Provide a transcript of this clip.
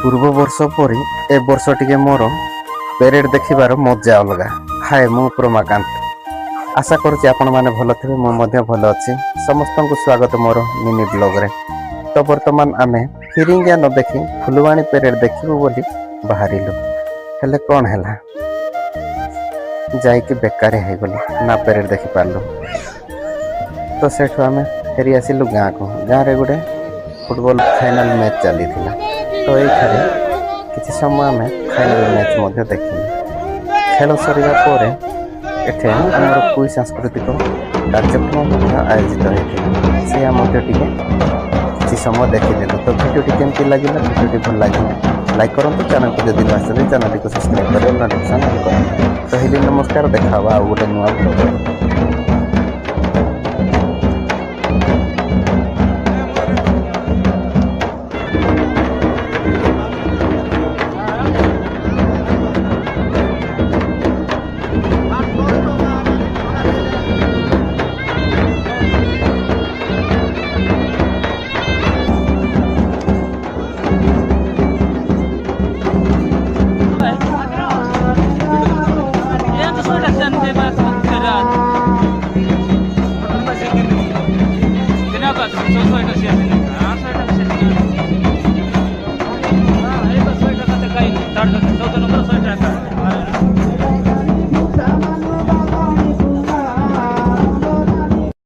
ପୂର୍ବ ବର୍ଷ ପରି ଏ ବର୍ଷ ଟିକେ ମୋର ପ୍ୟାରେଡ୍ ଦେଖିବାର ମଜା ଅଲଗା। ହାଏ ମୁଁ ପ୍ରମାକାନ୍ତ। ଆଶା କରୁଛି ଆପଣମାନେ ଭଲ ଥିବେ, ମୁଁ ମଧ୍ୟ ଭଲ ଅଛି। ସମସ୍ତଙ୍କୁ ସ୍ୱାଗତ ମୋର ମିନି ବ୍ଲଗ୍ରେ। ତ ବର୍ତ୍ତମାନ ଆମେ ଫିରିଙ୍ଗିଆ ନ ଦେଖି ଫୁଲବାଣୀ ପ୍ୟାରେଡ୍ ଦେଖିବୁ ବୋଲି ବାହାରିଲୁ। ହେଲେ କ'ଣ ହେଲା, ଯାଇକି ବେକାରୀ ହେଇଗଲୁ, ନା ପ୍ୟାରେଡ୍ ଦେଖିପାରିଲୁ। ତ ସେଠୁ ଆମେ ଫେରି ଆସିଲୁ ଗାଁକୁ। ଗାଁରେ ଗୋଟେ ଫୁଟବଲ୍ ଫାଇନାଲ୍ ମ୍ୟାଚ୍ ଚାଲିଥିଲା। ତ ଏଇଠାରେ କିଛି ସମୟ ଆମେ ଫାଇନାଲ୍ ମ୍ୟାଚ୍ ମଧ୍ୟ ଦେଖିଲୁ। ଖେଳ ସରିବା ପରେ ଏଠି ଆମର କୁଇ ସାଂସ୍କୃତିକ କାର୍ଯ୍ୟକ୍ରମ ମଧ୍ୟ ଆୟୋଜିତ ହୋଇଥିଲା। ସେୟା ମଧ୍ୟ ଟିକେ କିଛି ସମୟ ଦେଖିଦେଲୁ। ତ ଭିଡ଼ିଓଟି କେମିତି ଲାଗିଲା? ଭିଡ଼ିଓଟି ଭଲ ଲାଗିଲା ଲାଇକ୍ କରନ୍ତୁ। ଚ୍ୟାନେଲକୁ ଯଦି ନ ଆସିଛନ୍ତି ଚ୍ୟାନେଲଟିକୁ ସବସ୍କ୍ରାଇବ୍ କରି ନୋଟିଫିକେସନ୍ ଅନ୍ କରନ୍ତୁ। ରହିଲି, ନମସ୍କାର। ଦେଖା ହେବା ଆଉ ଗୋଟେ ନୂଆ ଭିଡ଼ିଓ।